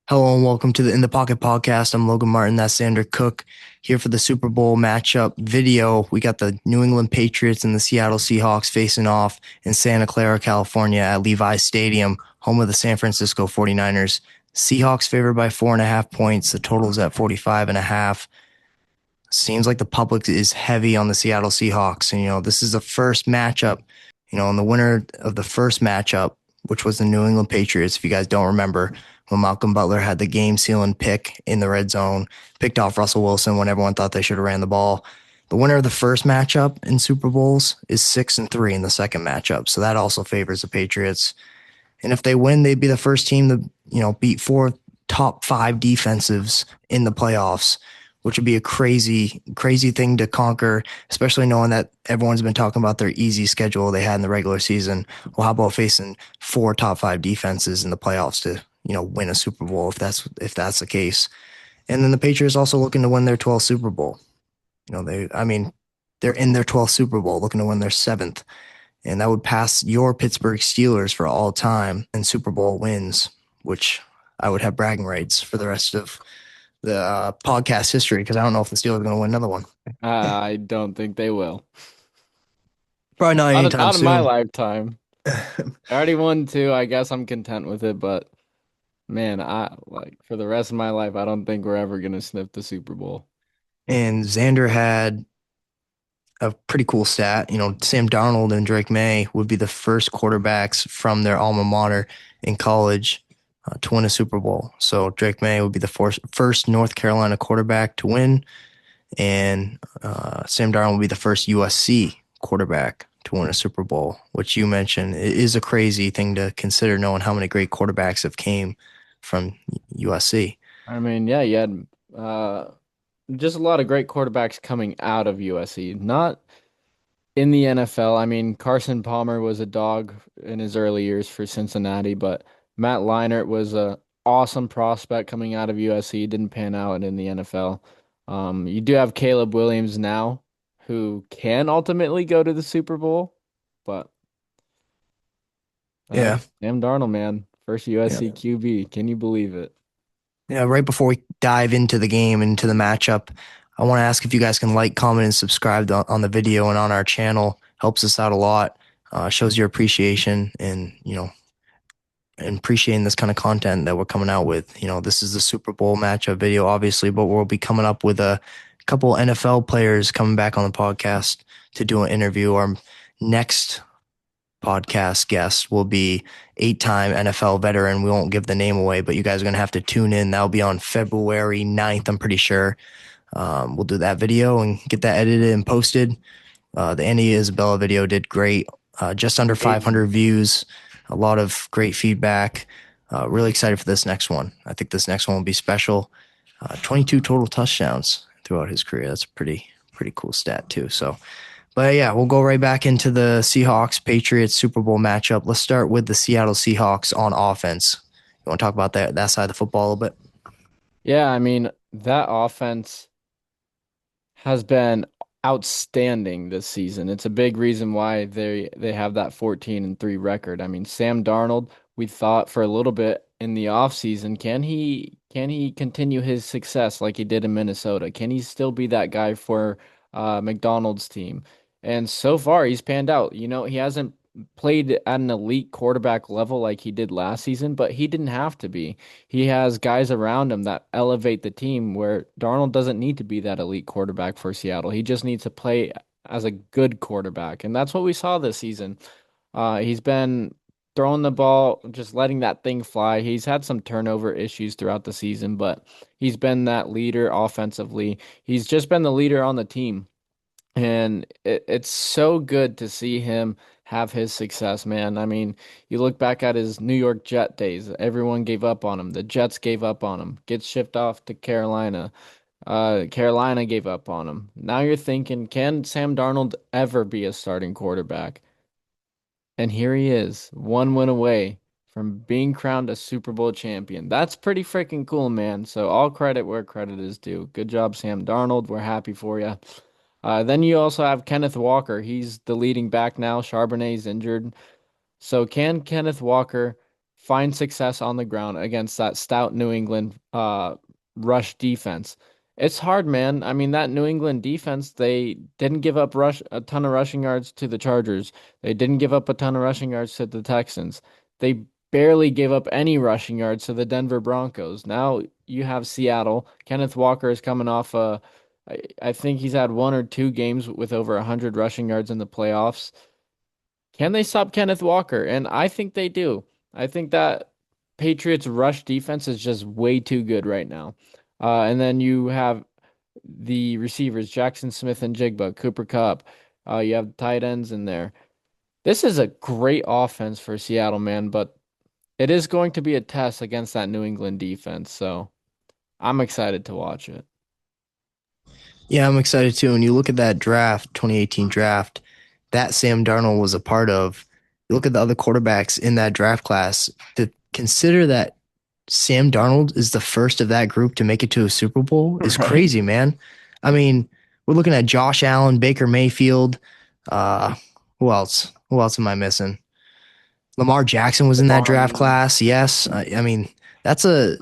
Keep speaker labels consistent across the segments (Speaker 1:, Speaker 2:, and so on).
Speaker 1: Hello and welcome to the In the Pocket podcast. I'm Logan Martin. That's Xander Cook here for the Super Bowl matchup video. We got the New England Patriots and the Seattle Seahawks facing off in Santa Clara, California at Levi's Stadium, home of the San Francisco 49ers. Seahawks favored by 4.5 points. The total is at 45.5. Seems like the public is heavy on the Seattle Seahawks. And, this is the first matchup, and the winner of the first matchup, which was the New England Patriots, if you guys don't remember, when Malcolm Butler had the game sealing pick in the red zone, picked off Russell Wilson when everyone thought they should have ran the ball. The winner of the first matchup in Super Bowls is 6-3 in the second matchup. So that also favors the Patriots. And if they win, they'd be the first team to, beat four top five defensives in the playoffs, which would be a crazy, crazy thing to conquer, especially knowing that everyone's been talking about their easy schedule they had in the regular season. Well, how about facing four top five defenses in the playoffs to, win a Super Bowl if that's the case? And then the Patriots also looking to win their 12th Super Bowl. They're in their 12th Super Bowl, looking to win their seventh. And that would pass your Pittsburgh Steelers for all time in Super Bowl wins, which I would have bragging rights for the rest of the podcast history because I don't know if the Steelers are going to win another one.
Speaker 2: I don't think they will.
Speaker 1: Probably not anytime
Speaker 2: Not in my
Speaker 1: soon.
Speaker 2: lifetime. I already won two. I guess I'm content with it, but man, I like for the rest of my life, I don't think we're ever gonna sniff the Super Bowl.
Speaker 1: And Xander had a pretty cool stat. Sam Darnold and Drake May would be the first quarterbacks from their alma mater in college to win a Super Bowl. So Drake May would be the first North Carolina quarterback to win, and Sam Darnold would be the first USC quarterback to win a Super Bowl, which you mentioned it is a crazy thing to consider, knowing how many great quarterbacks have came from USC.
Speaker 2: I mean, yeah, you had just a lot of great quarterbacks coming out of USC, not in the NFL. I mean, Carson Palmer was a dog in his early years for Cincinnati, but Matt Leinart was a awesome prospect coming out of USC. Didn't pan out in the NFL. You do have Caleb Williams now, who can ultimately go to the Super Bowl, but
Speaker 1: Yeah,
Speaker 2: Sam Darnold, man, first
Speaker 1: yeah,
Speaker 2: USC QB. Can you believe it?
Speaker 1: yeah. Right before we dive into the game, into the matchup, I want to ask if you guys can like, comment, and subscribe on the video and on our channel. Helps us out a lot. Shows your appreciation and and appreciating this kind of content that we're coming out with. This is the Super Bowl matchup video, obviously, but we'll be coming up with a couple NFL players coming back on the podcast to do an interview. Our next podcast guest will be eight-time NFL veteran. We won't give the name away, but you guys are going to have to tune in. That'll be on February 9th, I'm pretty sure. We'll do that video and get that edited and posted. The Andy Isabella video did great. Just under
Speaker 2: Amazing.
Speaker 1: 500 views, a lot of great feedback. Really excited for this next one. I think this next one will be special. 22 total touchdowns throughout his career. That's a pretty cool stat too. So, but yeah, we'll go right back into the Seahawks Patriots Super Bowl matchup. Let's start with the Seattle Seahawks on offense. You want to talk about that side of the football a little bit?
Speaker 2: Yeah, I mean, that offense has been outstanding this season. It's a big reason why they have that 14-3 record. I mean, Sam Darnold, we thought for a little bit in the offseason, can he continue his success like he did in Minnesota? Can he still be that guy for McDonald's team? And so far, he's panned out. He hasn't played at an elite quarterback level like he did last season, but he didn't have to be. He has guys around him that elevate the team where Darnold doesn't need to be that elite quarterback for Seattle. He just needs to play as a good quarterback. And that's what we saw this season. He's been throwing the ball, just letting that thing fly. He's had some turnover issues throughout the season, but he's been that leader offensively. He's just been the leader on the team. And it's so good to see him have his success, man. I mean, you look back at his New York Jet days, everyone gave up on him. The Jets gave up on him. Gets shipped off to Carolina. Carolina gave up on him. Now you're thinking, can Sam Darnold ever be a starting quarterback? And here he is, one win away from being crowned a Super Bowl champion. That's pretty freaking cool, man. So all credit where credit is due. Good job, Sam Darnold. We're happy for you. Then you also have Kenneth Walker. He's the leading back now. Charbonnet's injured. So can Kenneth Walker find success on the ground against that stout New England rush defense. It's hard, man. I mean, that New England defense, they didn't give up rush a ton of rushing yards to the Chargers. They didn't give up a ton of rushing yards to the Texans. They barely gave up any rushing yards to the Denver Broncos. Now you have Seattle. Kenneth Walker is coming off I think he's had 1 or 2 games with over 100 rushing yards in the playoffs. Can they stop Kenneth Walker? And I think they do. I think that Patriots rush defense is just way too good right now. And then you have the receivers, Jackson Smith and Jigba, Cooper Kupp. You have tight ends in there. This is a great offense for Seattle, man, but it is going to be a test against that New England defense. So I'm excited to watch it.
Speaker 1: Yeah, I'm excited too. And you look at that draft, 2018 draft, that Sam Darnold was a part of. You look at the other quarterbacks in that draft class, to consider that Sam Darnold is the first of that group to make it to a Super Bowl is
Speaker 2: Right?
Speaker 1: crazy, man. I mean, we're looking at Josh Allen, Baker Mayfield. Uh, who else? Who else am I missing? Lamar Jackson was in that
Speaker 2: Lamar,
Speaker 1: draft
Speaker 2: yeah.
Speaker 1: class. Yes. I mean, that's a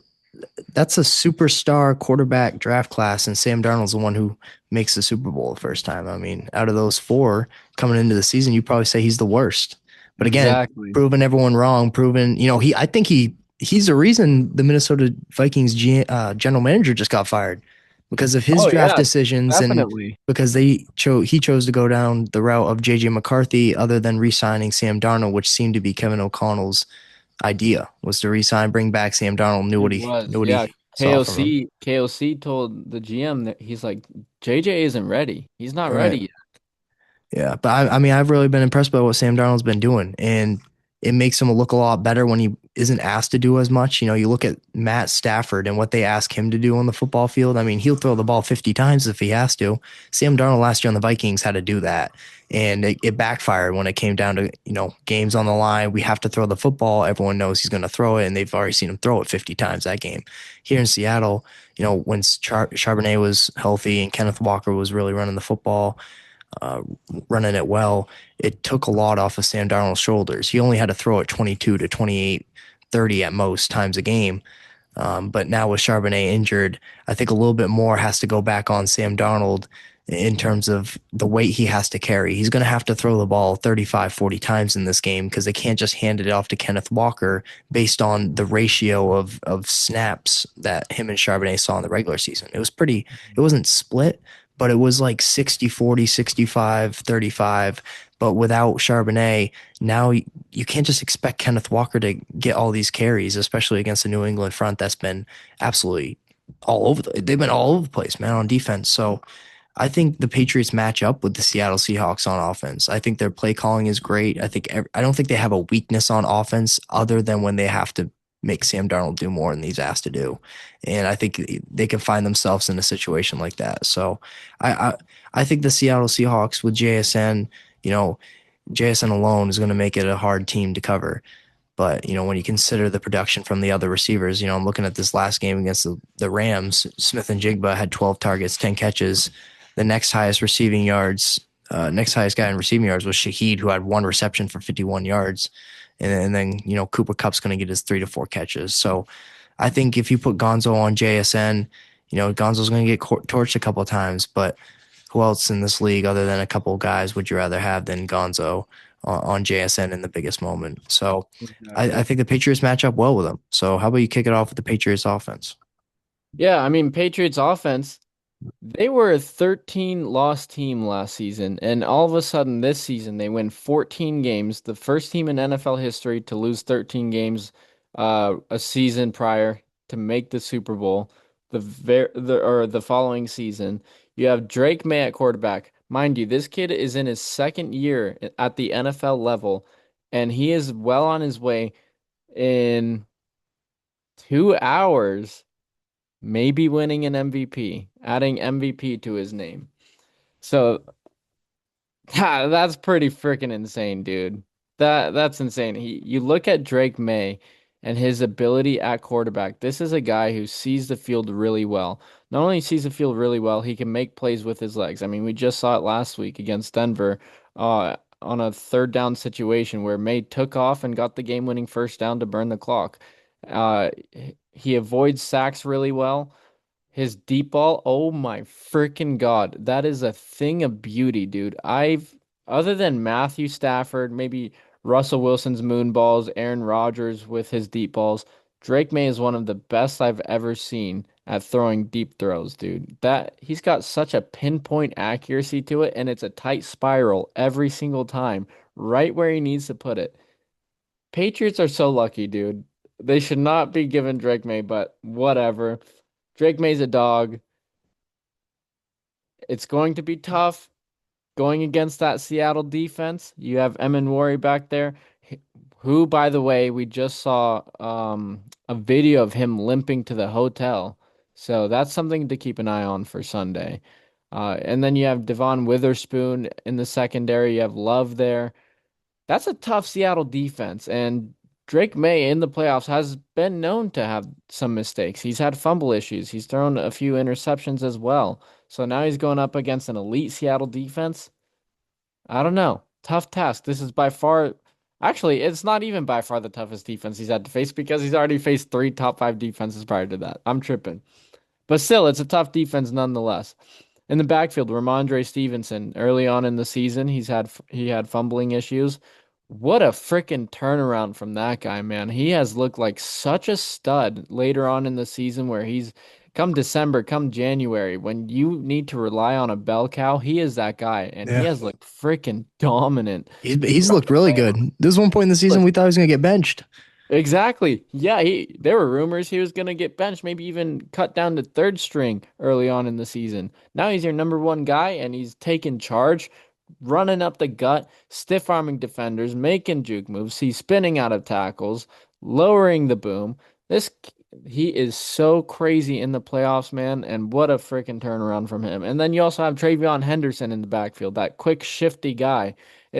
Speaker 1: that's a superstar quarterback draft class, and Sam Darnold's the one who makes the Super Bowl the first time. I mean, out of those four coming into the season, you probably say he's the worst. But again,
Speaker 2: Exactly.
Speaker 1: proving everyone wrong, proving I think he's the reason the Minnesota Vikings general manager just got fired because of his
Speaker 2: Oh
Speaker 1: draft
Speaker 2: yeah,
Speaker 1: decisions and
Speaker 2: definitely.
Speaker 1: because he chose to go down the route of JJ McCarthy other than re-signing Sam Darnold, which seemed to be Kevin O'Connell's idea was to resign, bring back Sam Darnold, knew
Speaker 2: It
Speaker 1: what he
Speaker 2: was,
Speaker 1: knew what
Speaker 2: yeah.
Speaker 1: he saw from him.
Speaker 2: KOC told the GM that he's like, JJ isn't ready. He's not
Speaker 1: Right.
Speaker 2: ready yet.
Speaker 1: Yeah. But I mean, I've really been impressed by what Sam Darnold's been doing. And it makes him look a lot better when he isn't asked to do as much. You look at Matt Stafford and what they ask him to do on the football field. I mean, he'll throw the ball 50 times if he has to. Sam Darnold last year on the Vikings had to do that. And it backfired when it came down to, games on the line. We have to throw the football. Everyone knows he's going to throw it, and they've already seen him throw it 50 times that game. Here in Seattle, when Charbonnet was healthy and Kenneth Walker was really running the football, uh, running it well, it took a lot off of Sam Darnold's shoulders. He only had to throw it 22 to 28, 30 at most times a game. But now with Charbonnet injured, I think a little bit more has to go back on Sam Darnold in terms of the weight he has to carry. He's going to have to throw the ball 35, 40 times in this game because they can't just hand it off to Kenneth Walker based on the ratio of snaps that him and Charbonnet saw in the regular season. It wasn't split, but it was like 60-40, 65-35. But without Charbonnet, now you can't just expect Kenneth Walker to get all these carries, especially against the New England front that's been absolutely they've been all over the place, man, on defense. So I think the Patriots match up with the Seattle Seahawks on offense. I think their play calling is great. I don't think they have a weakness on offense other than when they have to make Sam Darnold do more than he's asked to do. And I think they can find themselves in a situation like that. So I I, I think the Seattle Seahawks with JSN, you know, JSN alone is going to make it a hard team to cover. But, when you consider the production from the other receivers, I'm looking at this last game against the Rams. Smith and Jigba had 12 targets, 10 catches. The next highest guy in receiving yards was Shaheed, who had one reception for 51 yards. And then, Cooper Kupp's going to get his 3 to 4 catches. So I think if you put Gonzo on JSN, Gonzo's going to get torched a couple of times. But who else in this league, other than a couple of guys, would you rather have than Gonzo on JSN in the biggest moment? So I
Speaker 2: Exactly.
Speaker 1: think the Patriots match up well with them. So how about you kick it off with the Patriots offense?
Speaker 2: Yeah, I mean, Patriots offense, they were a 13 loss team last season, and all of a sudden this season they win 14 games, the first team in NFL history to lose 13 games a season prior to make the Super Bowl. The following season, you have Drake May at quarterback. Mind you, this kid is in his second year at the NFL level, and he is well on his way in 2 hours maybe winning an MVP, adding MVP to his name. So that's pretty freaking insane, dude. That's insane. You look at Drake May and his ability at quarterback. This is a guy who sees the field really well. Not only sees the field really well, he can make plays with his legs. I mean, we just saw it last week against Denver, on a third down situation where May took off and got the game-winning first down to burn the clock. He avoids sacks really well. His deep ball, oh my freaking God, that is a thing of beauty, dude. Other than Matthew Stafford, maybe Russell Wilson's moon balls, Aaron Rodgers with his deep balls, Drake May is one of the best I've ever seen at throwing deep throws, dude. That he's got such a pinpoint accuracy to it, and it's a tight spiral every single time, right where he needs to put it. Patriots are so lucky, dude. They should not be given Drake May, but whatever. Drake May's a dog. It's going to be tough going against that Seattle defense. You have Emin back there, who, by the way, we just saw a video of him limping to the hotel. So that's something to keep an eye on for Sunday. And then you have Devon Witherspoon in the secondary. You have Love there. That's a tough Seattle defense. And Drake May in the playoffs has been known to have some mistakes. He's had fumble issues. He's thrown a few interceptions as well. So now he's going up against an elite Seattle defense. I don't know. Tough task. This is by far, actually, it's not even by far the toughest defense he's had to face because he's already faced three top five defenses prior to that. I'm tripping. But still, it's a tough defense nonetheless. In the backfield, Ramondre Stevenson, early on in the season, he had fumbling issues. What a freaking turnaround from that guy, man. He has looked like such a stud later on in the season where he's come December, come January, when you need to rely on a bell cow, he is that guy, and he
Speaker 1: Yeah.
Speaker 2: has looked freaking dominant.
Speaker 1: He's looked really good. There's one point in the season we thought he was going to get benched.
Speaker 2: Exactly. Yeah, there were rumors he was going to get benched, maybe even cut down to third string early on in the season. Now he's your number one guy and he's taking charge, running up the gut, stiff arming defenders, making juke moves. He's spinning out of tackles, lowering the boom. He is so crazy in the playoffs, man, and what a freaking turnaround from him. And then you also have Travion Henderson in the backfield, that quick, shifty guy.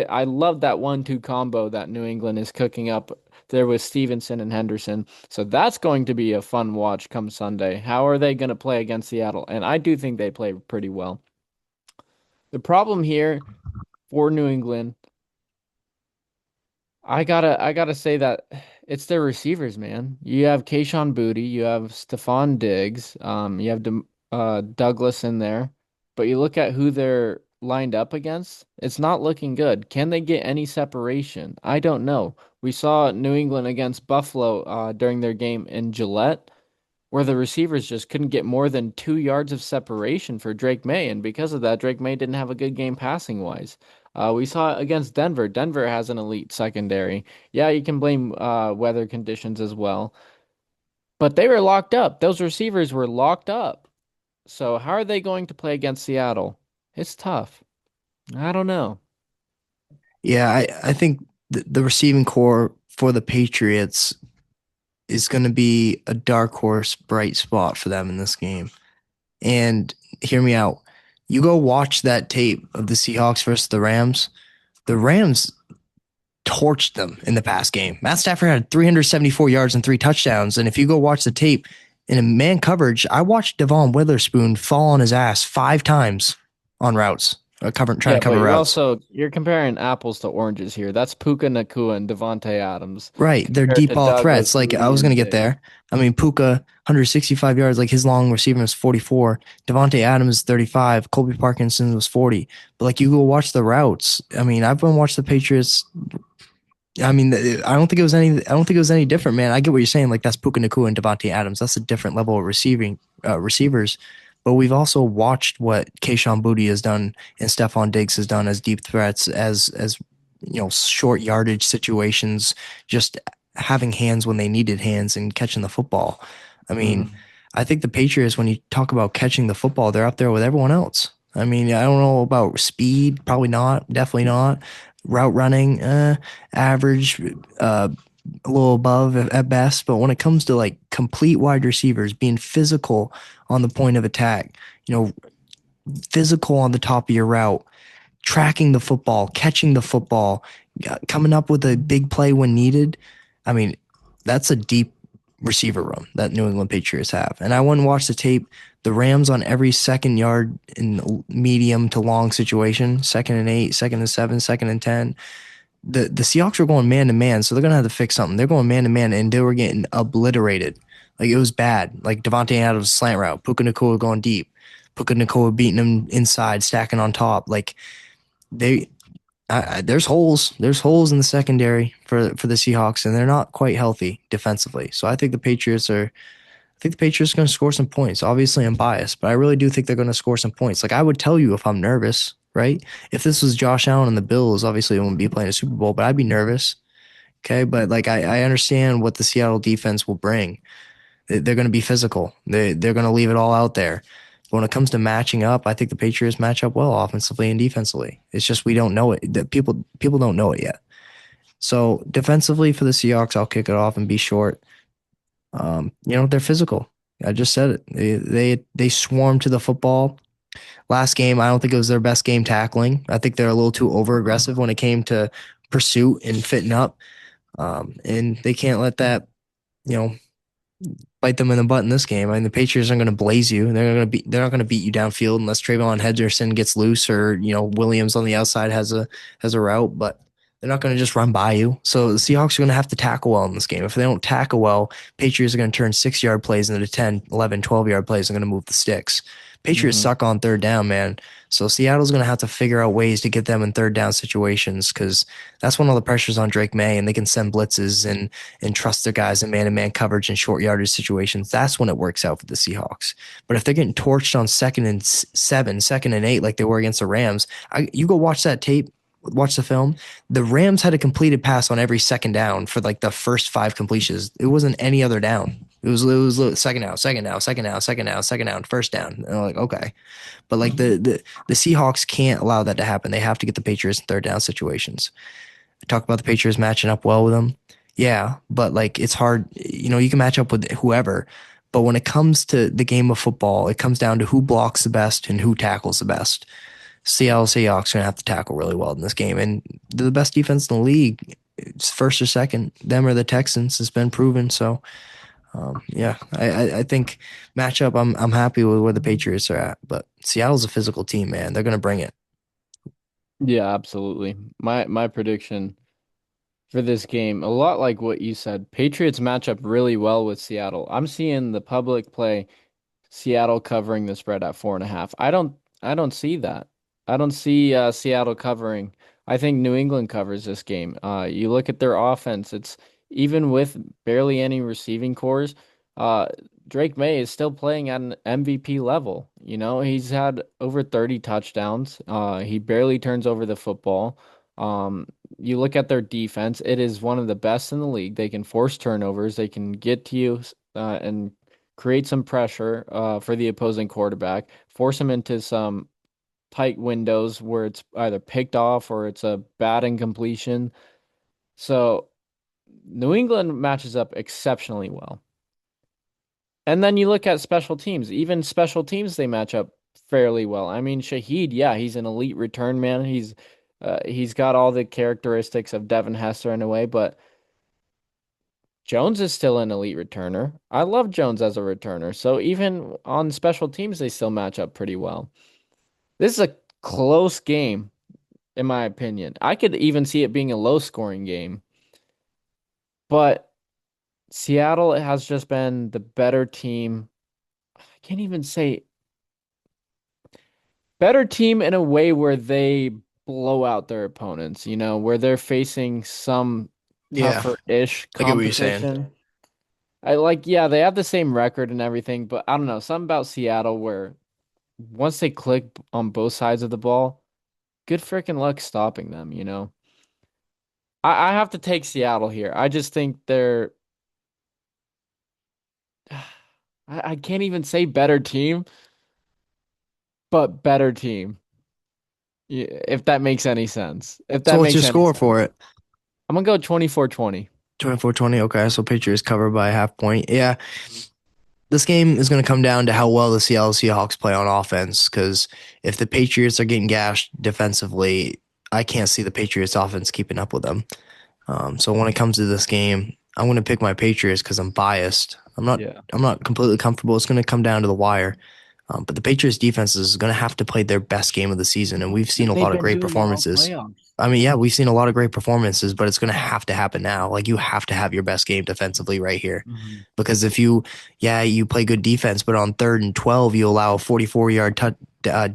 Speaker 2: I love that 1-2 combo that New England is cooking up there with Stevenson and Henderson. So that's going to be a fun watch come Sunday. How are they going to play against Seattle? And I do think they play pretty well. The problem here for New England, I gotta say that it's their receivers, man. You have Kayshon Boutte, you have Stephon Diggs, you have Douglas in there, but you look at who they're lined up against, it's not looking good. Can they get any separation? I don't know. We saw New England against Buffalo during their game in Gillette, where the receivers just couldn't get more than 2 yards of separation for Drake May, and because of that, Drake May didn't have a good game passing wise. We saw it against Denver. Denver has an elite secondary. Yeah, you can blame weather conditions as well, but they were locked up. Those receivers were locked up. So how are they going to play against Seattle? It's tough. I don't know.
Speaker 1: Yeah, I think the receiving core for the Patriots is going to be a dark horse bright spot for them in this game. And hear me out. You go watch that tape of the Seahawks versus the Rams. The Rams torched them in the past game. Matt Stafford had 374 yards and 3 touchdowns. And if you go watch the tape in a man coverage, I watched Devon Witherspoon fall on his ass 5 times on routes, trying to cover routes.
Speaker 2: You're comparing apples to oranges here. That's Puka Nacua and Devontae Adams
Speaker 1: Right. They're
Speaker 2: compared
Speaker 1: deep
Speaker 2: to
Speaker 1: ball threats.
Speaker 2: Douglas,
Speaker 1: Like I
Speaker 2: Boutte,
Speaker 1: was going to
Speaker 2: and
Speaker 1: get
Speaker 2: Diggs.
Speaker 1: there. I mean, Puka, 165 yards, like his long receiver was 44. Devontae Adams, 35. Colby Parkinson was 40. But like you go watch the routes. I mean, I've been watching the Patriots. I mean, I don't think it was any different, man. I get what you're saying. Like that's Puka Nacua and Devontae Adams. That's a different level of receivers. But we've also watched what Kayshon Boutte has done and Stephon Diggs has done as deep threats, as short yardage situations, just having hands when they needed hands and catching the football. I mean, I think the Patriots, when you talk about catching the football, they're up there with everyone else. I mean, I don't know about speed, probably not, definitely not. Route running, average, a little above at best. But when it comes to like complete wide receivers, being physical on the point of attack, physical on the top of your route, tracking the football, catching the football, coming up with a big play when needed. I mean, that's a deep receiver room that New England Patriots have. And I went and watched the tape. The Rams on every second yard in medium to long situation, 2nd and 8, 2nd and 7, 2nd and 10. The Seahawks were going man to man, so they're gonna have to fix something. They're going man to man, and they were getting obliterated. Like it was bad. Like Devontae Adams slant route, Puka Nacua going deep, Puka Nacua beating him inside, stacking on top. Like they, there's holes. There's holes in the secondary for the Seahawks, and they're not quite healthy defensively. So I think the Patriots are. I think the Patriots are going to score some points. Obviously, I'm biased, but I really do think they're going to score some points. Like I would tell you if I'm nervous, right? If this was Josh Allen and the Bills, obviously it wouldn't be playing a Super Bowl, but I'd be nervous. Okay, but like I understand what the Seattle defense will bring. They're going to be physical. They're going to leave it all out there. But when it comes to matching up, I think the Patriots match up well offensively and defensively. It's just we don't know it. The people don't know it yet. So defensively for the Seahawks, I'll kick it off and be short. They're physical. I just said it. They swarm to the football. Last game, I don't think it was their best game tackling. I think they're a little too over aggressive when it came to pursuit and fitting up. And they can't let that, you know, bite them in the butt in this game. I mean, the Patriots are going to blaze you. They're not going to beat you downfield unless Trayvon Henderson gets loose or Williams on the outside has a route. But they're not going to just run by you. So the Seahawks are going to have to tackle well in this game. If they don't tackle well, Patriots are going to turn 6-yard plays into 10, 11, 12-yard plays and going to move the sticks. Patriots
Speaker 2: Hmm.
Speaker 1: suck on third down, man. So Seattle's going to have to figure out ways to get them in third down situations because that's when all the pressure's on Drake May and they can send blitzes and trust their guys in man-to-man coverage and short yardage situations. That's when it works out for the Seahawks. But if they're getting torched on 2nd and 7, 2nd and 8 like they were against the Rams, you go watch that tape, watch the film. The Rams had a completed pass on every second down for like the first 5 completions. It wasn't any other down. It was second down, second down, second down, second down, second down, first down. And I'm like, okay. But like the Seahawks can't allow that to happen. They have to get the Patriots in third down situations. I talk about the Patriots matching up well with them. Yeah, but like it's hard. You can match up with whoever. But when it comes to the game of football, it comes down to who blocks the best and who tackles the best. Seattle Seahawks are going to have to tackle really well in this game. And they're the best defense in the league. It's first or second. Them or the Texans has been proven. So, yeah, I think matchup, I'm happy with where the Patriots are at. But Seattle's a physical team, man. They're going to bring it.
Speaker 2: Yeah, absolutely. My prediction for this game, a lot like what you said, Patriots match up really well with Seattle. I'm seeing the public play Seattle covering the spread at 4.5. I don't see that. I don't see Seattle covering. I think New England covers this game. You look at their offense, it's even with barely any receiving cores, uh, Drake May is still playing at an MVP level. He's had over 30 touchdowns. He barely turns over the football. You look at their defense, it is one of the best in the league. They can force turnovers, they can get to you and create some pressure for the opposing quarterback, force him into some tight windows where it's either picked off or it's a bad incompletion. So New England matches up exceptionally well. And then you look at special teams. Even special teams, they match up fairly well. I mean, Shaheed, yeah, he's an elite return man. He's got all the characteristics of Devin Hester in a way, but Jones is still an elite returner. I love Jones as a returner. So even on special teams, they still match up pretty well. This is a close game, in my opinion. I could even see it being a low scoring game, but Seattle has just been the better team. I can't even say better team in a way where they blow out their opponents, where they're facing some
Speaker 1: Yeah,
Speaker 2: tougher-ish
Speaker 1: I get what you're saying.
Speaker 2: competition. Yeah, they have the same record and everything, but I don't know, something about Seattle where once they click on both sides of the ball, good freaking luck stopping them. I have to take Seattle here. I just think they're I can't even say better team, but better team. If that makes any sense. If
Speaker 1: So
Speaker 2: that
Speaker 1: what's your
Speaker 2: makes any
Speaker 1: score
Speaker 2: sense.
Speaker 1: for it?
Speaker 2: I'm gonna go 24-20.
Speaker 1: 24-20. Okay, so Patriots covered by a half point. Yeah, this game is going to come down to how well the Seattle Seahawks play on offense. Because if the Patriots are getting gashed defensively, I can't see the Patriots offense keeping up with them. So when it comes to this game, I'm going to pick my Patriots because I'm biased.
Speaker 2: Yeah.
Speaker 1: I'm not completely comfortable. It's going to come down to the wire. But the Patriots defense is going to have to play their best game of the season, and we've seen a
Speaker 2: They've
Speaker 1: lot of
Speaker 2: been
Speaker 1: great
Speaker 2: doing it all
Speaker 1: performances.
Speaker 2: playoffs.
Speaker 1: I mean, yeah, we've seen a lot of great performances, but it's going to happen now. Like you have to have your best game defensively right here,
Speaker 2: Mhm.
Speaker 1: because if you, yeah, you play good defense, but on 3rd and 12 you allow a 44-yard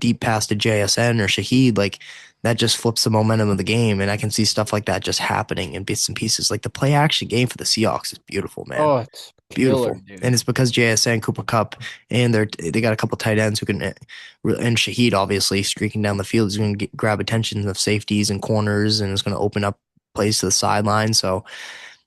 Speaker 1: deep pass to JSN or Shaheed, like that just flips the momentum of the game. And I can see stuff like that just happening in bits and pieces. Like the play action game for the Seahawks is beautiful, man.
Speaker 2: Oh, it's killer,
Speaker 1: Beautiful. And
Speaker 2: dude.
Speaker 1: it's because JSN, Cooper Cup, and they got a couple tight ends who can, and Shaheed obviously streaking down the field is going to grab attention of safeties and corners, and it's going to open up plays to the sideline. So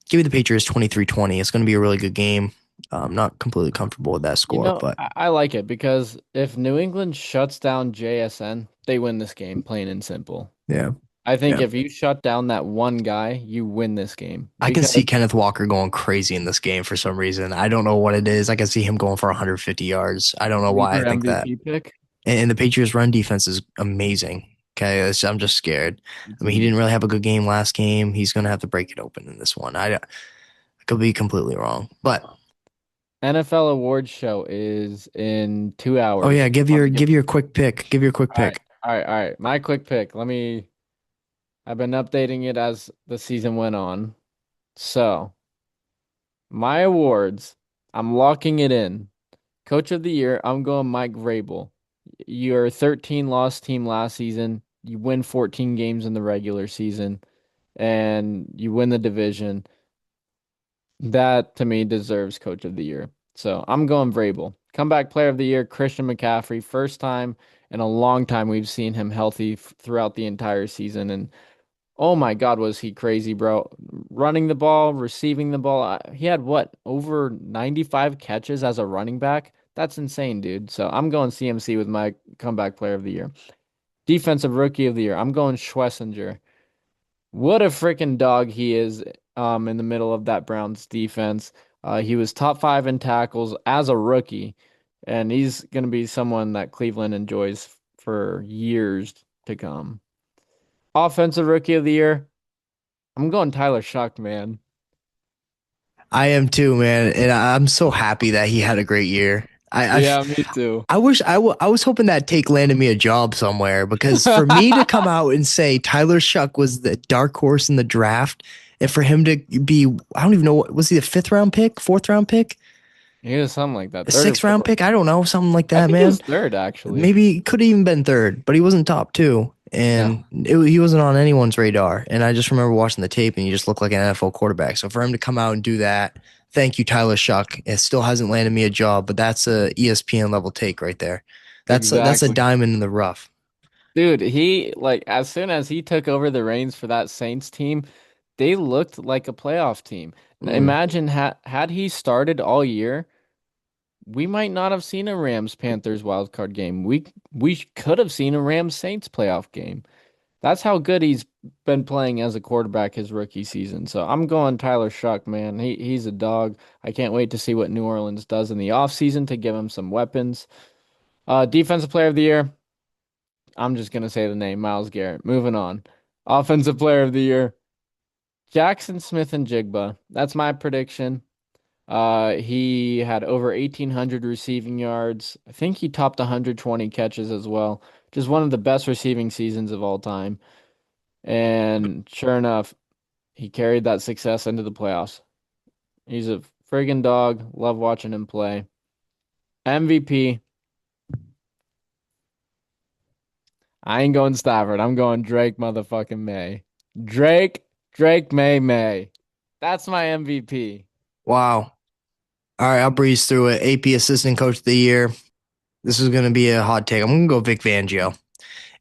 Speaker 1: give me the Patriots 23-20. It's going to be a really good game. I'm not completely comfortable with that
Speaker 2: You
Speaker 1: score,
Speaker 2: know,
Speaker 1: but
Speaker 2: I like it because if New England shuts down JSN, they win this game, plain and simple.
Speaker 1: yeah,
Speaker 2: I think
Speaker 1: yeah.
Speaker 2: if you shut down that one guy, you win this game
Speaker 1: I can see
Speaker 2: because
Speaker 1: Kenneth Walker going crazy in this game for some reason. I don't know what it is. I can see him going for 150 yards. I don't know why I
Speaker 2: sleeper
Speaker 1: think that.
Speaker 2: MVP pick.
Speaker 1: And the Patriots' run defense is amazing. Okay, I'm just scared. I mean, he didn't really have a good game last game. He's going to have to break it open in this one. I could be completely wrong, but
Speaker 2: NFL awards show is in two
Speaker 1: oh
Speaker 2: hours.
Speaker 1: yeah,
Speaker 2: Want to
Speaker 1: give your quick pick. Give your quick
Speaker 2: all right,
Speaker 1: pick.
Speaker 2: all right. My quick pick. I've been updating it as the season went on. So, my awards, I'm locking it in. Coach of the year, I'm going Mike Vrabel. You're a 13 loss team last season. You win 14 games in the regular season, and you win the division. That to me deserves coach of the year. So I'm going Vrabel. Comeback player of the year, Christian McCaffrey. First time in a long time we've seen him healthy throughout the entire season. And oh my God, was he crazy, bro? Running the ball, receiving the ball. He had what, over 95 catches as a running back? That's insane, dude. So I'm going CMC with my comeback player of the year. Defensive rookie of the year. I'm going Schlesinger. What a freaking dog he is in the middle of that Browns defense. He was top five in tackles as a rookie, and he's going to be someone that Cleveland enjoys for years to come. Offensive rookie of the year, I'm going Tyler Shuck, man.
Speaker 1: I am too, man, and I'm so happy that he had a great year.
Speaker 2: Yeah, me too.
Speaker 1: I wish I was hoping that take landed me a job somewhere, because for me to come out and say Tyler Shuck was the dark horse in the draft, and for him to be, I don't even know, what was he, the 5th round pick, 4th round pick,
Speaker 2: He was something like that,
Speaker 1: a
Speaker 2: third or
Speaker 1: 6th round
Speaker 2: fourth.
Speaker 1: pick? I don't know, something like
Speaker 2: I
Speaker 1: that,
Speaker 2: think it
Speaker 1: man.
Speaker 2: was third, actually.
Speaker 1: Maybe it could have even been third, but he wasn't top two,
Speaker 2: No,
Speaker 1: and he wasn't on anyone's radar. And I just remember watching the tape, and he just looked like an NFL quarterback. So for him to come out and do that, thank you, Tyler Shuck. It still hasn't landed me a job, but that's a ESPN level take right there. That's a
Speaker 2: exactly.
Speaker 1: diamond in the rough.
Speaker 2: Dude, he like as soon as he took over the reins for that Saints team, they looked like a playoff team.
Speaker 1: Mm.
Speaker 2: Imagine had he started all year, we might not have seen a Rams Panthers wild card game. We could have seen a Rams Saints playoff game. That's how good he's been playing as a quarterback his rookie season. So I'm going Tyler Shuck, man. He's a dog. I can't wait to see what New Orleans does in the offseason to give him some weapons. Defensive player of the year. I'm just gonna say the name, Myles Garrett. Moving on. Offensive player of the year, Jackson Smith and Jigba. That's my prediction. He had over 1,800 receiving yards. I think he topped 120 catches as well. Just one of the best receiving seasons of all time. And sure enough, he carried that success into the playoffs. He's a friggin' dog. Love watching him play. MVP. I ain't going Stafford. I'm going Drake motherfucking May. Drake May. That's my MVP.
Speaker 1: Wow. All right, I'll breeze through it. AP Assistant Coach of the Year. This is going to be a hot take. I'm going to go Vic Fangio.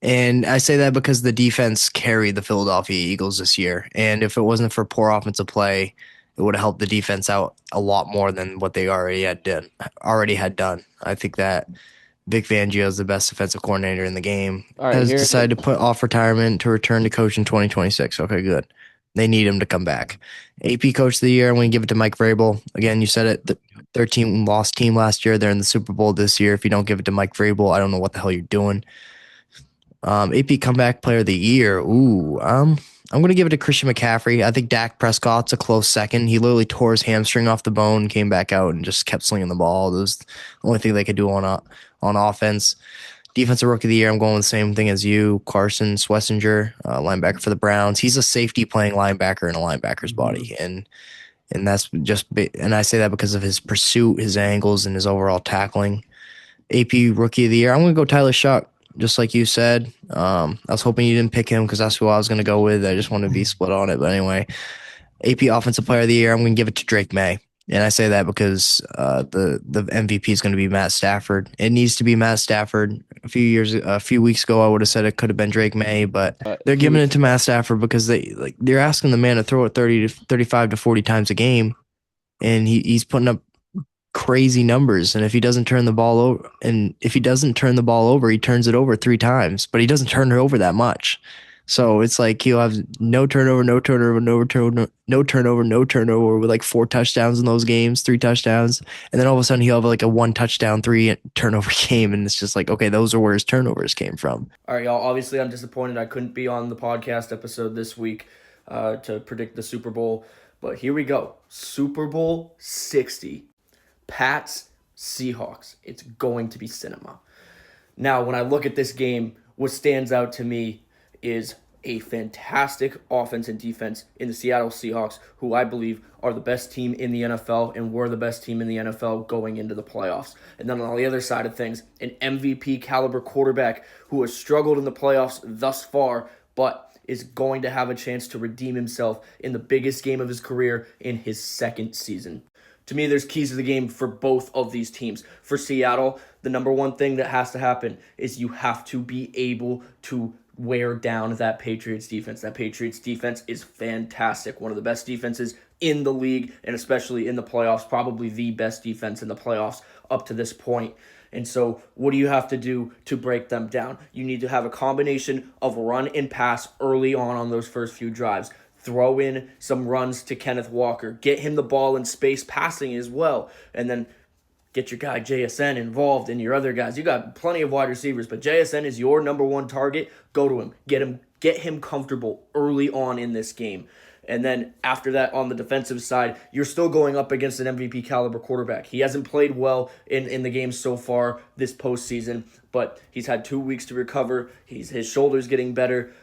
Speaker 1: And I say that because the defense carried the Philadelphia Eagles this year. And if it wasn't for poor offensive play, it would have helped the defense out a lot more than what they already had done. I think that Vic Fangio is the best defensive coordinator in the game.
Speaker 2: All right,
Speaker 1: Has
Speaker 2: here it is.
Speaker 1: decided to put off retirement to return to coach in 2026. Okay, good. They need him to come back. AP Coach of the Year, I'm going to give it to Mike Vrabel. Again, you said it. The 13 lost team last year. They're in the Super Bowl this year. If you don't give it to Mike Vrabel, I don't know what the hell you're doing. AP Comeback Player of the Year. Ooh, I'm going to give it to Christian McCaffrey. I think Dak Prescott's a close second. He literally tore his hamstring off the bone, came back out, and just kept slinging the ball. That was the only thing they could do on offense. Defensive Rookie of the Year, I'm going with the same thing as you. Carson Swessinger, linebacker for the Browns. He's a safety playing linebacker in a linebacker's body, and that's and I say that because of his pursuit, his angles, and his overall tackling. AP Rookie of the Year, I'm going to go Tyler Shuck, just like you said. I was hoping you didn't pick him because that's who I was going to go with. I just want to be split on it. But anyway, AP Offensive Player of the Year, I'm going to give it to Drake May. And I say that because the MVP is going to be Matt Stafford. It needs to be Matt Stafford. A few weeks ago, I would have said it could have been Drake May, but they're
Speaker 2: He
Speaker 1: giving
Speaker 2: was
Speaker 1: it to Matt Stafford because they're asking the man to throw it 30 to 35 to 40 times a game, and he's putting up crazy numbers. And if he doesn't turn the ball over, he turns it over 3 times, but he doesn't turn it over that much. So it's like he'll have no turnover, no turnover, no turnover, no turnover, no turnover with like 4 touchdowns in those games, 3 touchdowns. And then all of a sudden he'll have like a 1 touchdown, 3 turnover game. And it's just like, okay, those are where his turnovers came from.
Speaker 3: All right, y'all. Obviously, I'm disappointed I couldn't be on the podcast episode this week to predict the Super Bowl. But here we go. Super Bowl 60. Pats, Seahawks. It's going to be cinema. Now, when I look at this game, what stands out to me is a fantastic offense and defense in the Seattle Seahawks, who I believe are the best team in the NFL and were the best team in the NFL going into the playoffs. And then on the other side of things, an MVP caliber quarterback who has struggled in the playoffs thus far, but is going to have a chance to redeem himself in the biggest game of his career in his second season. To me, there's keys to the game for both of these teams. For Seattle, the number one thing that has to happen is you have to be able to wear down that Patriots defense. That Patriots defense is fantastic. One of the best defenses in the league, and especially in the playoffs, probably the best defense in the playoffs up to this point. And so what do you have to do to break them down? You need to have a combination of run and pass early on those first few drives. Throw in some runs to Kenneth Walker. Get him the ball in space passing as well. And then get your guy JSN involved and your other guys. You got plenty of wide receivers, but JSN is your number one target. Go to him. Get him comfortable early on in this game. And then after that, on the defensive side, you're still going up against an MVP caliber quarterback. He hasn't played well in the game so far this postseason, but he's had 2 weeks to recover. His shoulder's getting better.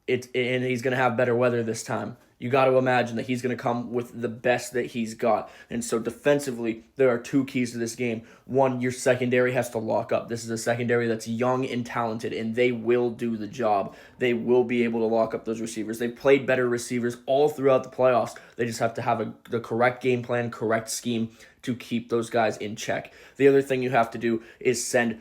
Speaker 3: And he's going to have better weather this time. You got to imagine that he's going to come with the best that he's got. And so defensively, there are 2 keys to this game. One, your secondary has to lock up. This is a secondary that's young and talented, and they will do the job. They will be able to lock up those receivers. They've played better receivers all throughout the playoffs. They just have to have the correct game plan, correct scheme to keep those guys in check. The other thing you have to do is send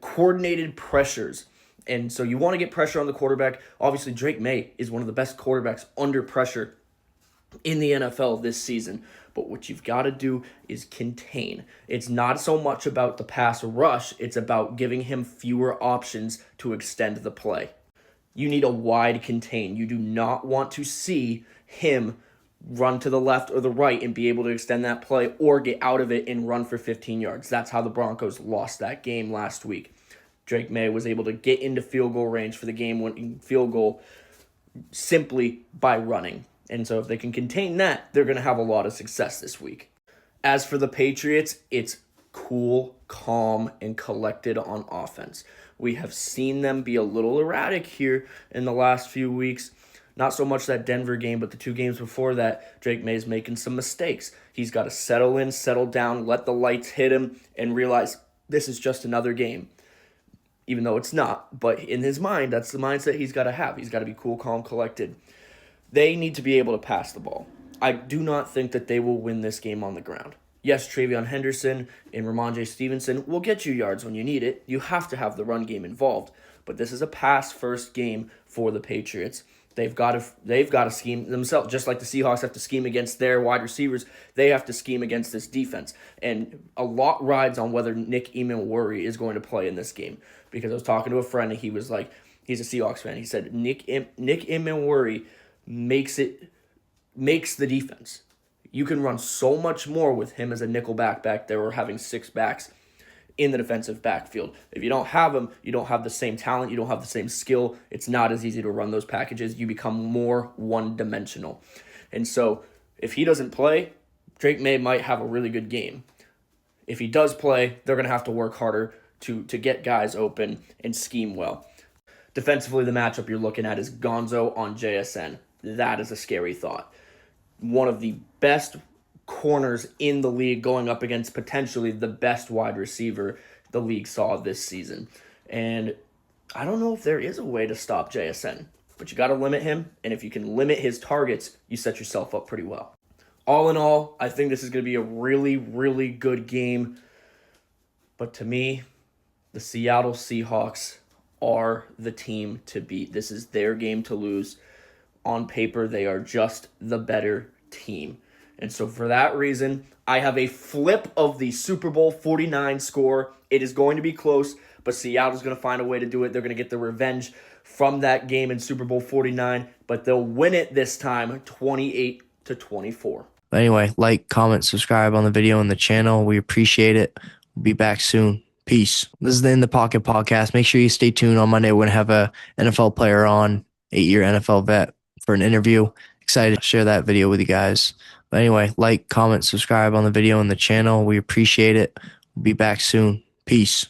Speaker 3: coordinated pressures. And so you want to get pressure on the quarterback. Obviously, Drake May is one of the best quarterbacks under pressure in the NFL this season. But what you've got to do is contain. It's not so much about the pass rush. It's about giving him fewer options to extend the play. You need a wide contain. You do not want to see him run to the left or the right and be able to extend that play or get out of it and run for 15 yards. That's how the Broncos lost that game last week. Drake May was able to get into field goal range for the game-winning field goal simply by running. And so if they can contain that, they're going to have a lot of success this week. As for the Patriots, it's cool, calm, and collected on offense. We have seen them be a little erratic here in the last few weeks. Not so much that Denver game, but the 2 games before that, Drake May's making some mistakes. He's got to settle in, settle down, let the lights hit him, and realize this is just another game. Even though it's not, but in his mind, that's the mindset he's got to have. He's got to be cool, calm, collected. They need to be able to pass the ball. I do not think that they will win this game on the ground. Yes, Travion Henderson and Ramondre Stevenson will get you yards when you need it. You have to have the run game involved. But this is a pass-first game for the Patriots. They've got to scheme themselves, just like the Seahawks have to scheme against their wide receivers. They have to scheme against this defense, and a lot rides on whether Nick Emmanwori is going to play in this game. Because I was talking to a friend, and he was like, he's a Seahawks fan. He said Nick Emmanwori makes the defense. You can run so much more with him as a nickel back there or having 6 backs. in the defensive backfield. If you don't have him, you don't have the same talent, you don't have the same skill. It's not as easy to run those packages. You become more one-dimensional. And so if he doesn't play, Drake May might have a really good game. If he does play, they're going to have to work harder to get guys open and scheme well. Defensively, the matchup you're looking at is Gonzo on JSN. That is a scary thought. One of the best corners in the league going up against potentially the best wide receiver the league saw this season. And I don't know if there is a way to stop JSN, but you got to limit him. And if you can limit his targets, you set yourself up pretty well. All in all, I think this is going to be a really, really good game. But to me, the Seattle Seahawks are the team to beat. This is their game to lose. On paper, they are just the better team. And so for that reason, I have a flip of the Super Bowl 49 score. It is going to be close, but Seattle's going to find a way to do it. They're going to get the revenge from that game in Super Bowl 49, but they'll win it this time 28-24.
Speaker 1: But anyway, like, comment, subscribe on the video and the channel. We appreciate it. We'll be back soon. Peace. This is the In the Pocket podcast. Make sure you stay tuned. On Monday, we're going to have a NFL player on, 8-year NFL vet, for an interview. Excited to share that video with you guys. But anyway, like, comment, subscribe on the video and the channel. We appreciate it. We'll be back soon. Peace.